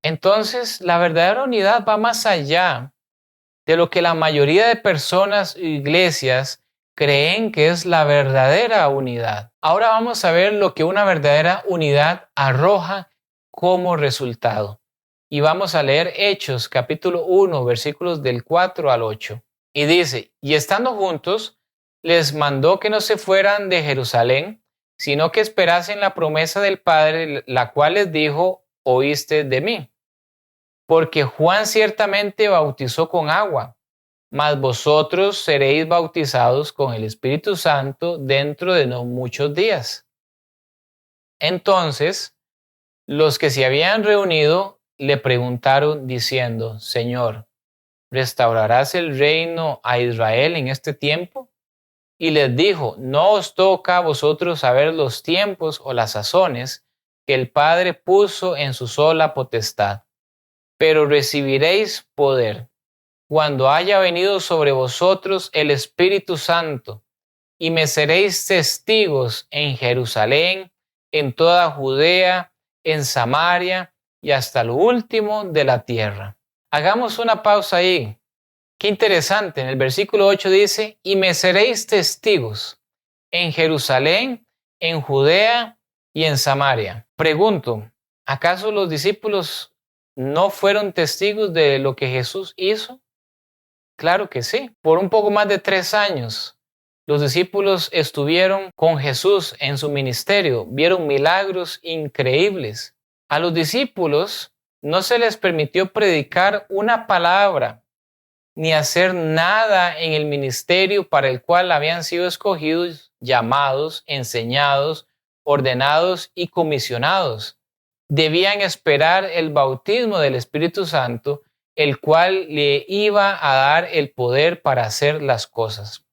Entonces, la verdadera unidad va más allá de lo que la mayoría de personas e iglesias creen que es la verdadera unidad. Ahora vamos a ver lo que una verdadera unidad arroja como resultado. Y vamos a leer Hechos capítulo 1, versículos del 4 al 8. Y dice, y estando juntos, les mandó que no se fueran de Jerusalén, sino que esperasen la promesa del Padre, la cual les dijo, oíste de mí. Porque Juan ciertamente bautizó con agua, mas vosotros seréis bautizados con el Espíritu Santo dentro de no muchos días. Entonces, los que se habían reunido le preguntaron diciendo, Señor, ¿restaurarás el reino a Israel en este tiempo? Y les dijo, no os toca a vosotros saber los tiempos o las sazones que el Padre puso en su sola potestad, pero recibiréis poder cuando haya venido sobre vosotros el Espíritu Santo, y me seréis testigos en Jerusalén, en toda Judea, en Samaria y hasta lo último de la tierra. Hagamos una pausa ahí. Qué interesante, en el versículo 8 dice, y me seréis testigos en Jerusalén, en Judea y en Samaria. Pregunto, ¿acaso los discípulos no fueron testigos de lo que Jesús hizo? Claro que sí. Por un poco más de 3 años, los discípulos estuvieron con Jesús en su ministerio, vieron milagros increíbles. A los discípulos no se les permitió predicar una palabra ni hacer nada en el ministerio para el cual habían sido escogidos, llamados, enseñados, ordenados y comisionados. Debían esperar el bautismo del Espíritu Santo, el cual le iba a dar el poder para hacer las cosas.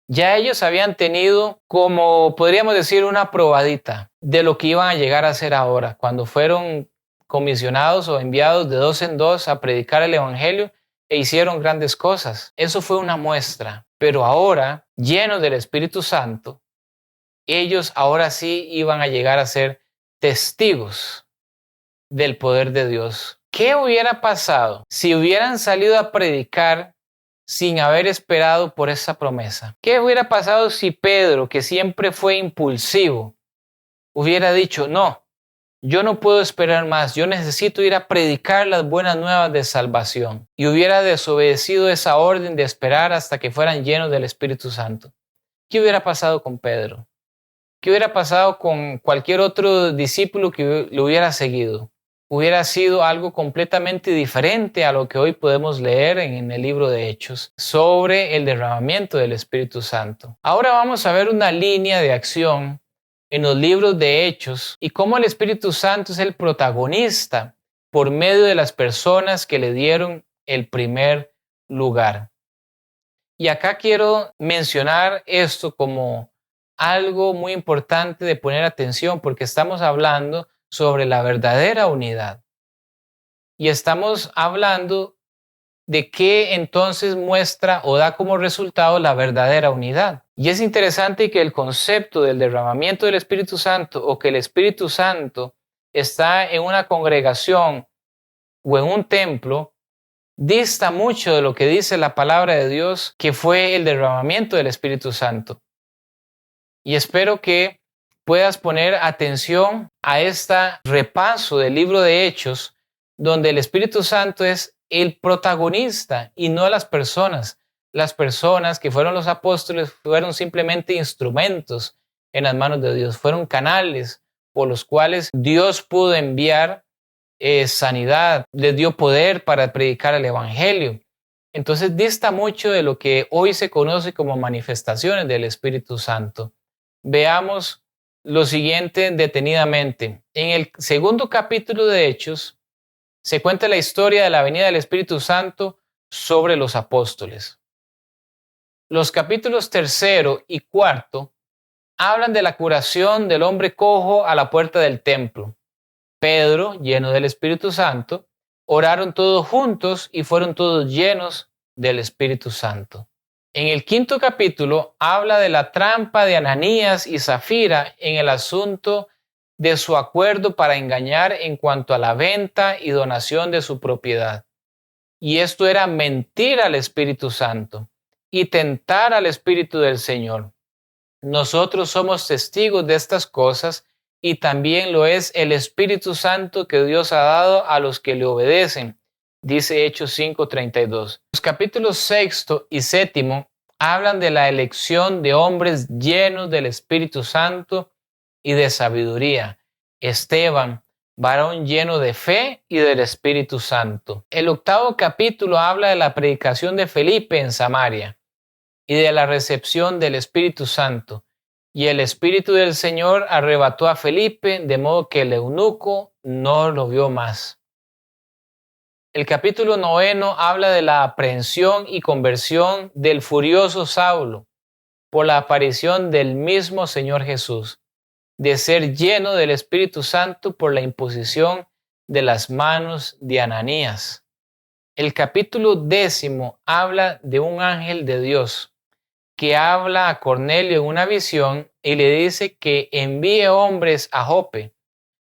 Ya ellos habían tenido, como podríamos decir, una probadita de lo que iban a llegar a hacer ahora, cuando fueron comisionados o enviados de 2 en 2 a predicar el Evangelio e hicieron grandes cosas. Eso fue una muestra, pero ahora, llenos del Espíritu Santo, ellos ahora sí iban a llegar a ser testigos del poder de Dios. ¿Qué hubiera pasado si hubieran salido a predicar sin haber esperado por esa promesa? ¿Qué hubiera pasado si Pedro, que siempre fue impulsivo, hubiera dicho, no, yo no puedo esperar más, yo necesito ir a predicar las buenas nuevas de salvación, y hubiera desobedecido esa orden de esperar hasta que fueran llenos del Espíritu Santo? ¿Qué hubiera pasado con Pedro? ¿Qué hubiera pasado con cualquier otro discípulo que lo hubiera seguido? Hubiera sido algo completamente diferente a lo que hoy podemos leer en el libro de Hechos sobre el derramamiento del Espíritu Santo. Ahora vamos a ver una línea de acción en los libros de Hechos y cómo el Espíritu Santo es el protagonista por medio de las personas que le dieron el primer lugar. Y acá quiero mencionar esto como algo muy importante de poner atención, porque estamos hablando sobre la verdadera unidad. Y estamos hablando de qué entonces muestra o da como resultado la verdadera unidad. Y es interesante que el concepto del derramamiento del Espíritu Santo o que el Espíritu Santo está en una congregación o en un templo dista mucho de lo que dice la palabra de Dios, que fue el derramamiento del Espíritu Santo. Y espero que puedas poner atención a este repaso del libro de Hechos, donde el Espíritu Santo es el protagonista y no las personas. Las personas que fueron los apóstoles fueron simplemente instrumentos en las manos de Dios, fueron canales por los cuales Dios pudo enviar sanidad, les dio poder para predicar el Evangelio. Entonces dista mucho de lo que hoy se conoce como manifestaciones del Espíritu Santo. Veamos lo siguiente detenidamente. En el segundo capítulo de Hechos se cuenta la historia de la venida del Espíritu Santo sobre los apóstoles. Los capítulos 3 y 4 hablan de la curación del hombre cojo a la puerta del templo. Pedro, lleno del Espíritu Santo, oraron todos juntos y fueron todos llenos del Espíritu Santo. En el 5º capítulo habla de la trampa de Ananías y Zafira en el asunto de su acuerdo para engañar en cuanto a la venta y donación de su propiedad. Y esto era mentir al Espíritu Santo y tentar al Espíritu del Señor. Nosotros somos testigos de estas cosas y también lo es el Espíritu Santo que Dios ha dado a los que le obedecen, dice Hechos 5:32. Los capítulos 6 y 7 hablan de la elección de hombres llenos del Espíritu Santo y de sabiduría. Esteban, varón lleno de fe y del Espíritu Santo. El 8º capítulo habla de la predicación de Felipe en Samaria y de la recepción del Espíritu Santo. Y el Espíritu del Señor arrebató a Felipe, de modo que el eunuco no lo vio más. El capítulo 9 habla de la aprehensión y conversión del furioso Saulo por la aparición del mismo Señor Jesús, de ser lleno del Espíritu Santo por la imposición de las manos de Ananías. El capítulo 10 habla de un ángel de Dios que habla a Cornelio en una visión y le dice que envíe hombres a Jope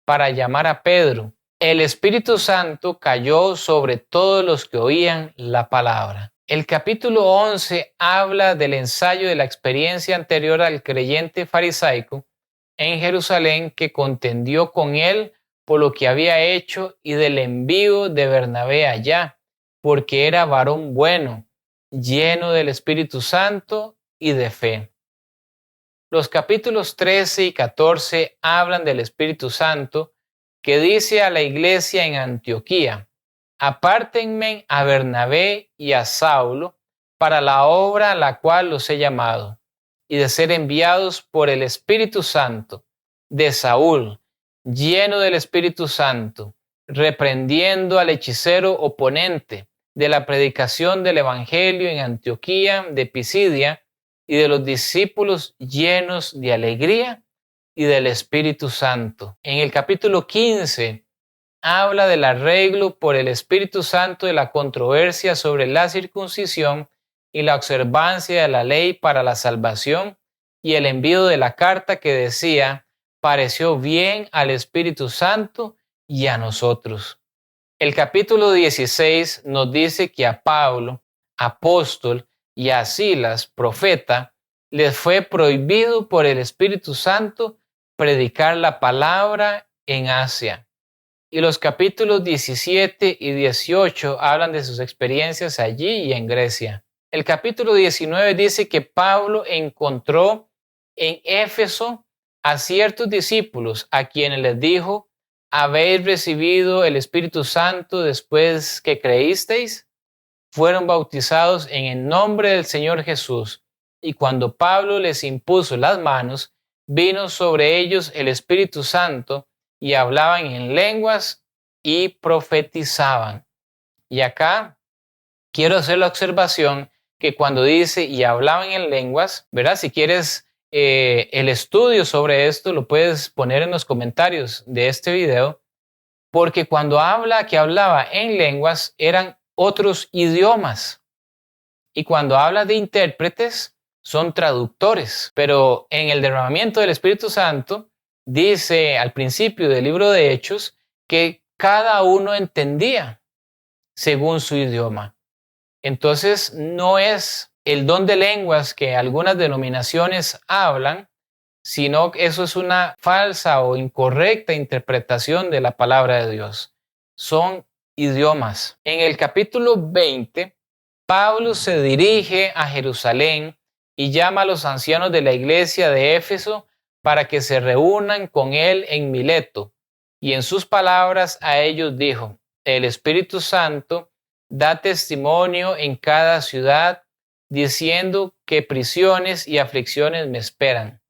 para llamar a Pedro. El Espíritu Santo cayó sobre todos los que oían la palabra. El capítulo 11 habla del ensayo de la experiencia anterior al creyente farisaico en Jerusalén que contendió con él por lo que había hecho y del envío de Bernabé allá, porque era varón bueno, lleno del Espíritu Santo y de fe. Los capítulos 13 y 14 hablan del Espíritu Santo que dice a la iglesia en Antioquía: apártenme a Bernabé y a Saulo para la obra a la cual los he llamado, y de ser enviados por el Espíritu Santo, de Saúl, lleno del Espíritu Santo, reprendiendo al hechicero oponente de la predicación del Evangelio en Antioquía de Pisidia y de los discípulos llenos de alegría y del Espíritu Santo. En el capítulo 15 habla del arreglo por el Espíritu Santo de la controversia sobre la circuncisión y la observancia de la ley para la salvación y el envío de la carta que decía: pareció bien al Espíritu Santo y a nosotros. El capítulo 16 nos dice que a Pablo, apóstol, y a Silas, profeta, les fue prohibido por el Espíritu Santo predicar la palabra en Asia. Y los capítulos 17 y 18 hablan de sus experiencias allí y en Grecia. El capítulo 19 dice que Pablo encontró en Éfeso a ciertos discípulos a quienes les dijo: ¿habéis recibido el Espíritu Santo después que creísteis? Fueron bautizados en el nombre del Señor Jesús. Y cuando Pablo les impuso las manos, vino sobre ellos el Espíritu Santo y hablaban en lenguas y profetizaban. Y acá quiero hacer la observación que cuando dice y hablaban en lenguas, ¿verdad? Si quieres el estudio sobre esto, lo puedes poner en los comentarios de este video, porque cuando habla que hablaba en lenguas eran otros idiomas. Y cuando habla de intérpretes, son traductores. Pero en el derramamiento del Espíritu Santo, dice al principio del libro de Hechos que cada uno entendía según su idioma. Entonces, no es el don de lenguas que algunas denominaciones hablan, sino que eso es una falsa o incorrecta interpretación de la palabra de Dios. Son idiomas. En el capítulo 20, Pablo se dirige a Jerusalén y llama a los ancianos de la iglesia de Éfeso para que se reúnan con él en Mileto. Y en sus palabras a ellos dijo: el Espíritu Santo da testimonio en cada ciudad, diciendo que prisiones y aflicciones me esperan.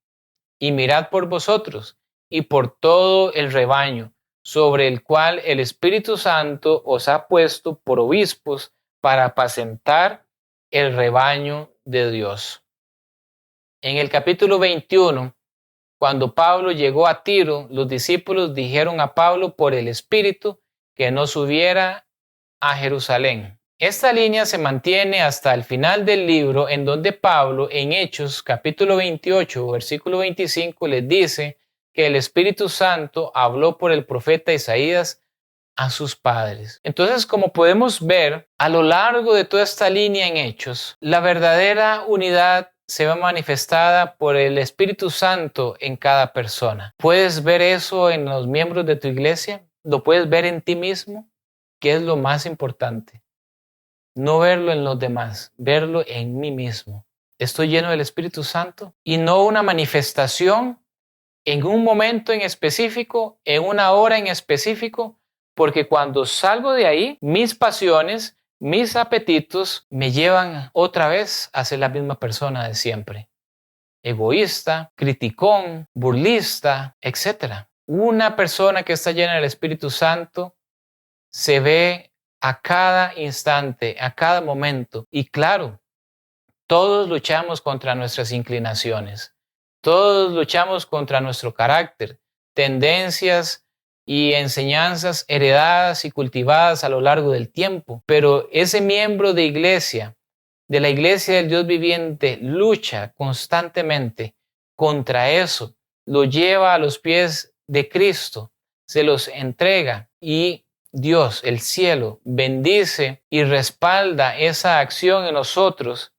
Y mirad por vosotros y por todo el rebaño, sobre el cual el Espíritu Santo os ha puesto por obispos para apacentar el rebaño de Dios. En el capítulo 21, cuando Pablo llegó a Tiro, los discípulos dijeron a Pablo por el Espíritu que no subiera a Jerusalén. Esta línea se mantiene hasta el final del libro, en donde Pablo, en Hechos capítulo 28, versículo 25, les dice que el Espíritu Santo habló por el profeta Isaías a sus padres. Entonces, como podemos ver, a lo largo de toda esta línea en Hechos, la verdadera unidad se ve manifestada por el Espíritu Santo en cada persona. ¿Puedes ver eso en los miembros de tu iglesia? ¿Lo puedes ver en ti mismo? ¿Qué es lo más importante? No verlo en los demás, verlo en mí mismo. Estoy lleno del Espíritu Santo y no una manifestación en un momento en específico, en una hora en específico, porque cuando salgo de ahí, mis pasiones, mis apetitos me llevan otra vez a ser la misma persona de siempre. Egoísta, criticón, burlista, etc. Una persona que está llena del Espíritu Santo se ve a cada instante, a cada momento. Y claro, todos luchamos contra nuestras inclinaciones. Todos luchamos contra nuestro carácter, tendencias y enseñanzas heredadas y cultivadas a lo largo del tiempo. Pero ese miembro de la iglesia del Dios viviente, lucha constantemente contra eso. Lo lleva a los pies de Cristo, se los entrega y Dios, el cielo, bendice y respalda esa acción en nosotros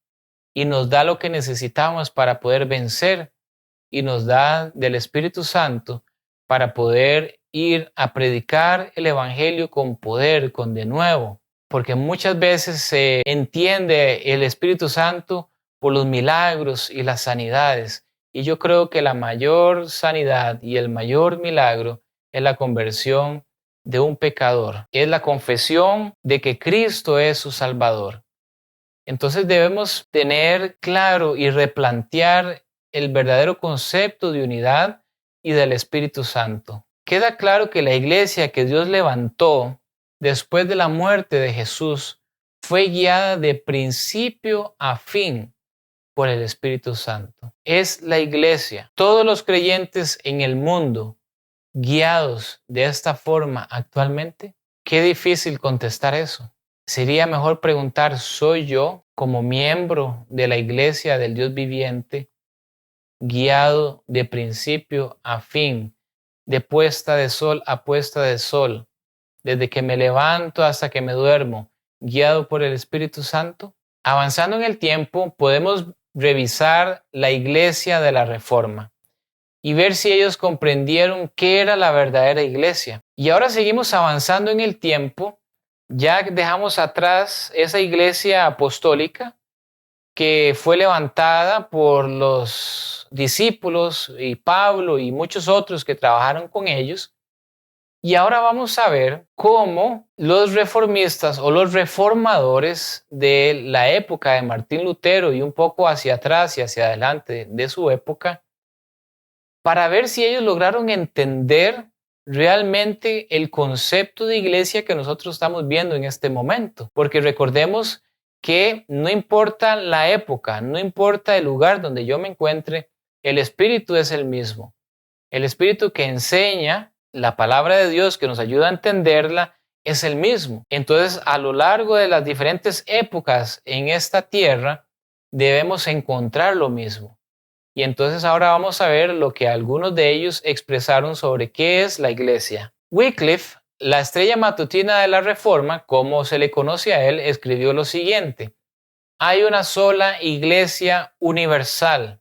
y nos da lo que necesitamos para poder vencer y nos da del Espíritu Santo para poder ir a predicar el Evangelio con poder, con denuedo, porque muchas veces se entiende el Espíritu Santo por los milagros y las sanidades, y yo creo que la mayor sanidad y el mayor milagro es la conversión de un pecador, es la confesión de que Cristo es su Salvador. Entonces debemos tener claro y replantear el verdadero concepto de unidad y del Espíritu Santo. Queda claro que la iglesia que Dios levantó después de la muerte de Jesús fue guiada de principio a fin por el Espíritu Santo. Es la iglesia, todos los creyentes en el mundo guiados de esta forma actualmente. Qué difícil contestar eso. Sería mejor preguntar, ¿soy yo como miembro de la iglesia del Dios viviente guiado de principio a fin, de puesta de sol a puesta de sol, desde que me levanto hasta que me duermo, guiado por el Espíritu Santo? Avanzando en el tiempo, podemos revisar la iglesia de la Reforma y ver si ellos comprendieron qué era la verdadera iglesia. Y ahora seguimos avanzando en el tiempo, ya dejamos atrás esa iglesia apostólica que fue levantada por los discípulos y Pablo y muchos otros que trabajaron con ellos. Y ahora vamos a ver cómo los reformistas o los reformadores de la época de Martín Lutero y un poco hacia atrás y hacia adelante de su época, para ver si ellos lograron entender realmente el concepto de iglesia que nosotros estamos viendo en este momento. Porque recordemos que no importa la época, no importa el lugar donde yo me encuentre, el Espíritu es el mismo. El Espíritu que enseña la palabra de Dios, que nos ayuda a entenderla, es el mismo. Entonces, a lo largo de las diferentes épocas en esta tierra, debemos encontrar lo mismo. Y entonces ahora vamos a ver lo que algunos de ellos expresaron sobre qué es la iglesia. Wycliffe, la estrella matutina de la Reforma, como se le conoce a él, escribió lo siguiente: hay una sola iglesia universal,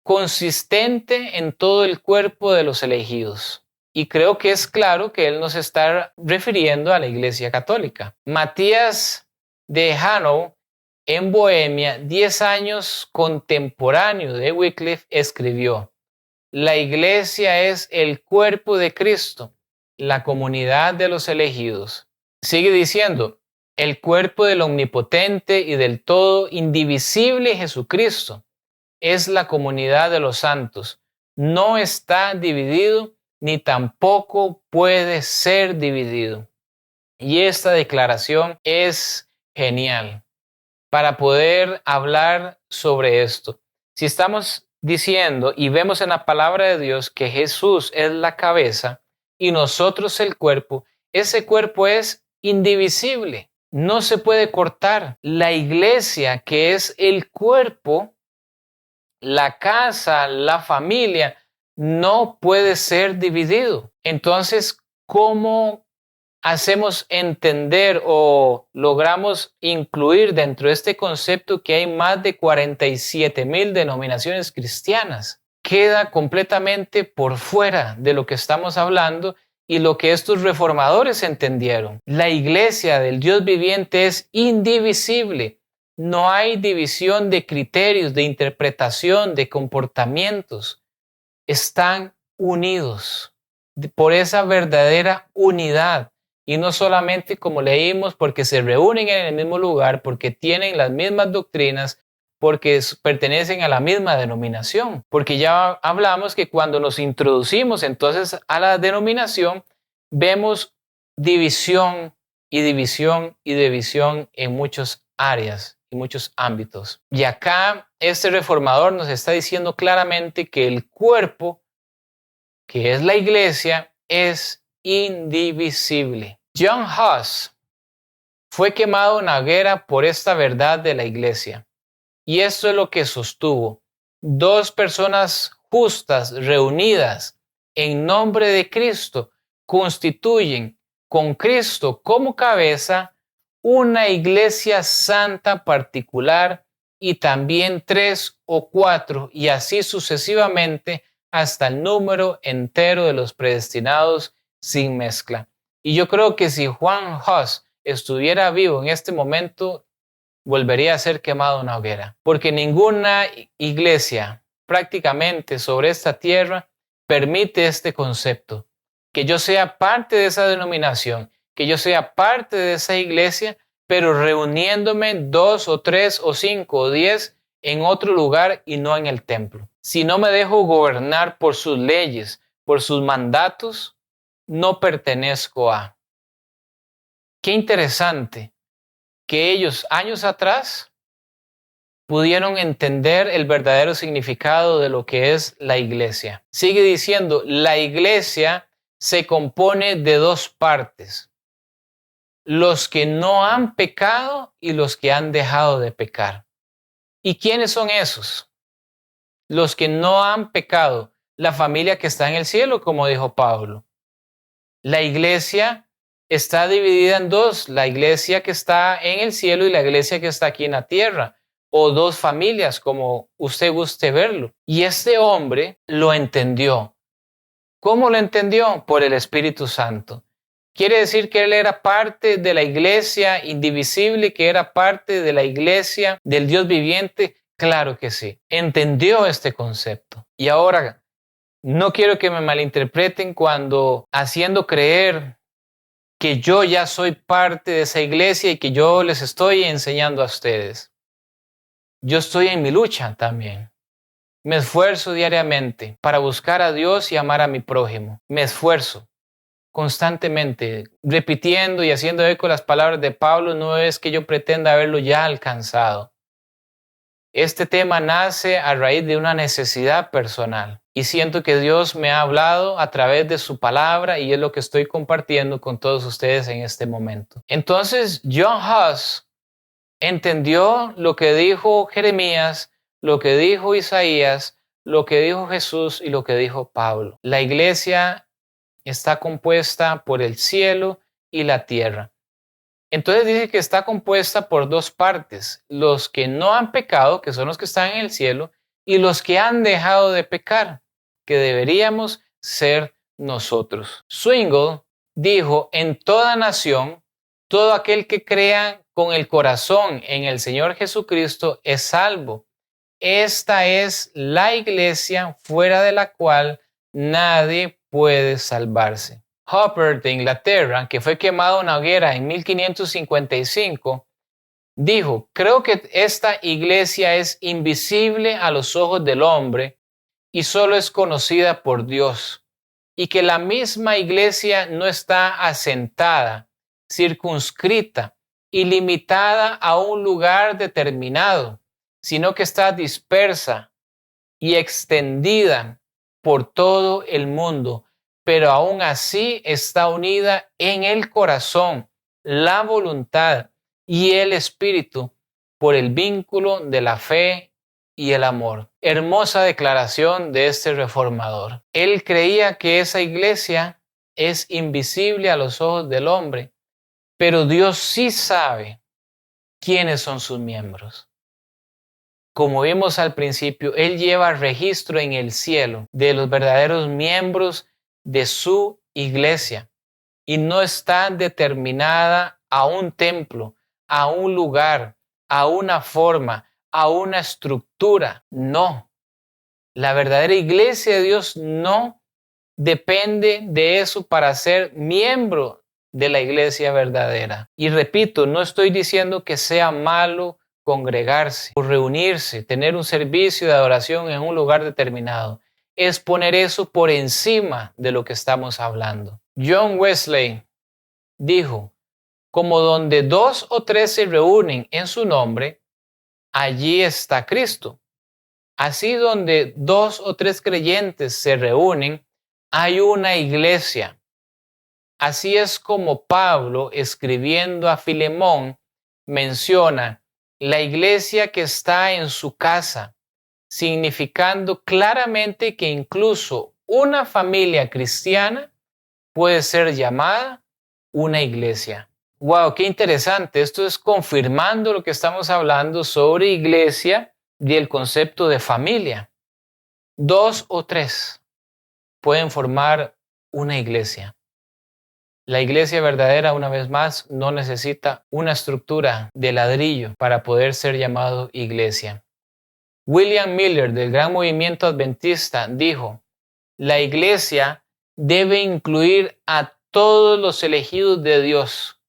consistente en todo el cuerpo de los elegidos. Y creo que es claro que él nos está refiriendo a la iglesia católica. Matías de Hanau, en Bohemia, 10 años contemporáneo de Wycliffe, escribió: la iglesia es el cuerpo de Cristo, la comunidad de los elegidos. Sigue diciendo: el cuerpo del omnipotente y del todo indivisible Jesucristo es la comunidad de los santos. No está dividido ni tampoco puede ser dividido. Y esta declaración es genial para poder hablar sobre esto. Si estamos diciendo y vemos en la palabra de Dios que Jesús es la cabeza y nosotros el cuerpo, ese cuerpo es indivisible, no se puede cortar. La iglesia, que es el cuerpo, la casa, la familia, no puede ser dividido. Entonces, ¿cómo hacemos entender o logramos incluir dentro de este concepto que hay más de 47,000 denominaciones cristianas? Queda completamente por fuera de lo que estamos hablando y lo que estos reformadores entendieron. La iglesia del Dios viviente es indivisible. No hay división de criterios, de interpretación, de comportamientos. Están unidos por esa verdadera unidad. Y no solamente, como leímos, porque se reúnen en el mismo lugar, porque tienen las mismas doctrinas, porque pertenecen a la misma denominación. Porque ya hablamos que cuando nos introducimos entonces a la denominación, vemos división y división y división en muchas áreas y muchos ámbitos. Y acá este reformador nos está diciendo claramente que el cuerpo, que es la iglesia, es indivisible. John Huss fue quemado en la hoguera por esta verdad de la iglesia. Y esto es lo que sostuvo. Dos personas justas reunidas en nombre de Cristo constituyen con Cristo como cabeza una iglesia santa particular y también 3 o 4 y así sucesivamente hasta el número entero de los predestinados sin mezcla. Y yo creo que si Juan Huss estuviera vivo en este momento, volvería a ser quemado en una hoguera, porque ninguna iglesia prácticamente sobre esta tierra permite este concepto, que yo sea parte de esa denominación, que yo sea parte de esa iglesia, pero reuniéndome 2 o 3 o 5 o 10 en otro lugar y no en el templo. Si no me dejo gobernar por sus leyes, por sus mandatos, no pertenezco a. Qué interesante que ellos años atrás pudieron entender el verdadero significado de lo que es la iglesia. Sigue diciendo, la iglesia se compone de dos partes: los que no han pecado y los que han dejado de pecar. ¿Y quiénes son esos? Los que no han pecado, la familia que está en el cielo, como dijo Pablo. La iglesia está dividida en dos, la iglesia que está en el cielo y la iglesia que está aquí en la tierra, o dos familias, como usted guste verlo. Y este hombre lo entendió. ¿Cómo lo entendió? Por el Espíritu Santo. Quiere decir que él era parte de la iglesia indivisible, que era parte de la iglesia del Dios viviente. Claro que sí. Entendió este concepto. Y ahora, no quiero que me malinterpreten cuando haciendo creer que yo ya soy parte de esa iglesia y que yo les estoy enseñando a ustedes. Yo estoy en mi lucha también. Me esfuerzo diariamente para buscar a Dios y amar a mi prójimo. Me esfuerzo constantemente, repitiendo y haciendo eco las palabras de Pablo. No es que yo pretenda haberlo ya alcanzado. Este tema nace a raíz de una necesidad personal y siento que Dios me ha hablado a través de su palabra y es lo que estoy compartiendo con todos ustedes en este momento. Entonces, John Huss entendió lo que dijo Jeremías, lo que dijo Isaías, lo que dijo Jesús y lo que dijo Pablo. La iglesia está compuesta por el cielo y la tierra. Entonces dice que está compuesta por dos partes: los que no han pecado, que son los que están en el cielo, y los que han dejado de pecar, que deberíamos ser nosotros. Zwingli dijo: en toda nación, todo aquel que crea con el corazón en el Señor Jesucristo es salvo. Esta es la iglesia fuera de la cual nadie puede salvarse. Hopper de Inglaterra, que fue quemado en una hoguera en 1555, dijo: creo que esta iglesia es invisible a los ojos del hombre y solo es conocida por Dios, y que la misma iglesia no está asentada, circunscrita y limitada a un lugar determinado, sino que está dispersa y extendida por todo el mundo, pero aún así está unida en el corazón, la voluntad y el espíritu por el vínculo de la fe y el amor. Hermosa declaración de este reformador. Él creía que esa iglesia es invisible a los ojos del hombre, pero Dios sí sabe quiénes son sus miembros. Como vimos al principio, Él lleva registro en el cielo de los verdaderos miembros de su iglesia y no está determinada a un templo, a un lugar, a una forma, a una estructura. No. La verdadera iglesia de Dios no depende de eso para ser miembro de la iglesia verdadera. Y repito, no estoy diciendo que sea malo congregarse o reunirse, tener un servicio de adoración en un lugar determinado. Es poner eso por encima de lo que estamos hablando. John Wesley dijo, como donde 2 o 3 se reúnen en su nombre, allí está Cristo. Así donde 2 o 3 creyentes se reúnen, hay una iglesia. Así es como Pablo, escribiendo a Filemón, menciona la iglesia que está en su casa, significando claramente que incluso una familia cristiana puede ser llamada una iglesia. ¡Wow! ¡Qué interesante! Esto es confirmando lo que estamos hablando sobre iglesia y el concepto de familia. 2 o 3 pueden formar una iglesia. La iglesia verdadera, una vez más, no necesita una estructura de ladrillo para poder ser llamado iglesia. William Miller, del Gran Movimiento Adventista, dijo, la iglesia debe incluir a todos los elegidos de Dios,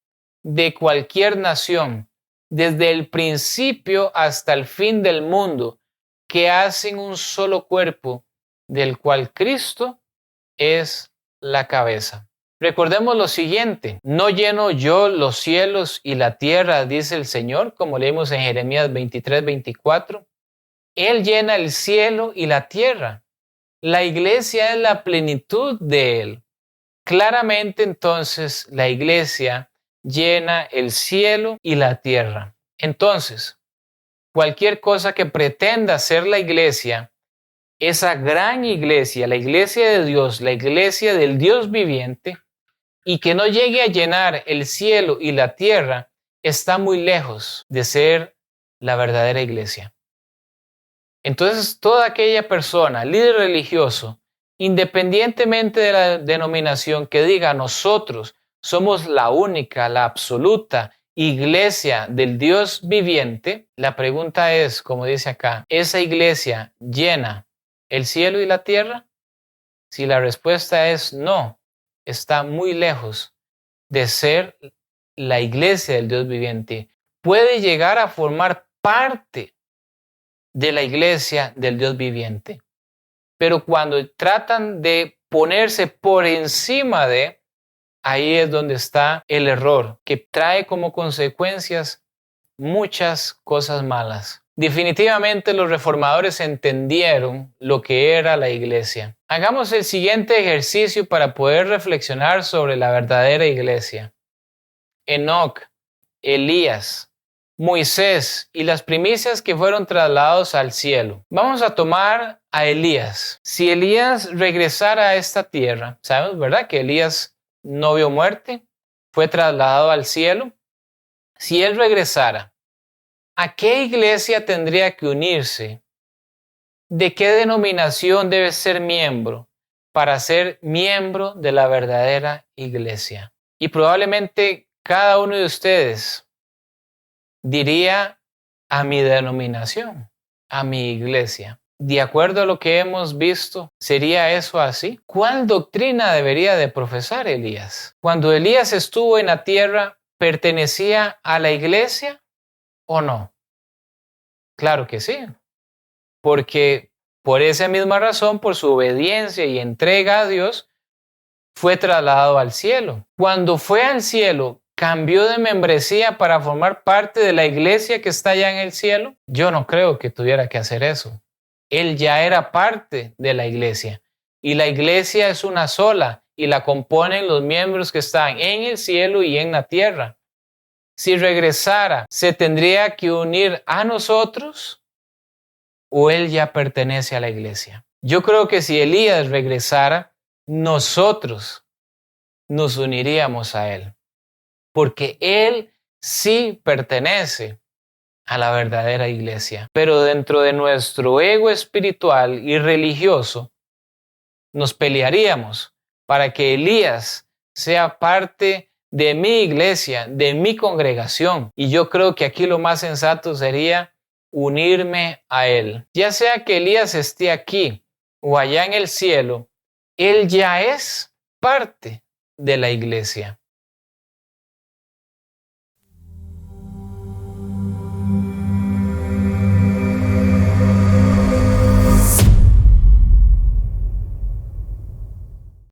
de cualquier nación, desde el principio hasta el fin del mundo, que hacen un solo cuerpo, del cual Cristo es la cabeza. Recordemos lo siguiente, no lleno yo los cielos y la tierra, dice el Señor, como leemos en Jeremías 23:24. Él llena el cielo y la tierra. La iglesia es la plenitud de Él. Claramente entonces la iglesia llena el cielo y la tierra. Entonces, cualquier cosa que pretenda ser la iglesia, esa gran iglesia, la iglesia de Dios, la iglesia del Dios viviente, y que no llegue a llenar el cielo y la tierra, está muy lejos de ser la verdadera iglesia. Entonces, toda aquella persona, líder religioso, independientemente de la denominación, que diga nosotros somos la única, la absoluta iglesia del Dios viviente, la pregunta es, como dice acá, ¿esa iglesia llena el cielo y la tierra? Si la respuesta es no, está muy lejos de ser la iglesia del Dios viviente. Puede llegar a formar parte de la iglesia del Dios viviente, pero cuando tratan de ponerse por encima de, ahí es donde está el error, que trae como consecuencias muchas cosas malas. Definitivamente los reformadores entendieron lo que era la iglesia. Hagamos el siguiente ejercicio para poder reflexionar sobre la verdadera iglesia. Enoc, Elías, Moisés y las primicias que fueron trasladados al cielo. Vamos a tomar a Elías. Si Elías regresara a esta tierra, sabemos, ¿verdad?, que Elías no vio muerte, fue trasladado al cielo. Si él regresara, ¿a qué iglesia tendría que unirse? ¿De qué denominación debe ser miembro para ser miembro de la verdadera iglesia? Y probablemente cada uno de ustedes diría a mi denominación, a mi iglesia. De acuerdo a lo que hemos visto, ¿sería eso así? ¿Cuál doctrina debería de profesar Elías? Cuando Elías estuvo en la tierra, ¿pertenecía a la iglesia o no? Claro que sí, porque por esa misma razón, por su obediencia y entrega a Dios, fue trasladado al cielo. Cuando fue al cielo, ¿cambió de membresía para formar parte de la iglesia que está allá en el cielo? Yo no creo que tuviera que hacer eso. Él ya era parte de la iglesia y la iglesia es una sola y la componen los miembros que están en el cielo y en la tierra. si regresara, ¿se tendría que unir a nosotros o él ya pertenece a la iglesia? Yo creo que si Elías regresara, nosotros nos uniríamos a él, porque él sí pertenece a la verdadera iglesia. Pero dentro de nuestro ego espiritual y religioso, nos pelearíamos para que Elías sea parte de mi iglesia, de mi congregación. Y yo creo que aquí lo más sensato sería unirme a él. Ya sea que Elías esté aquí o allá en el cielo, él ya es parte de la iglesia.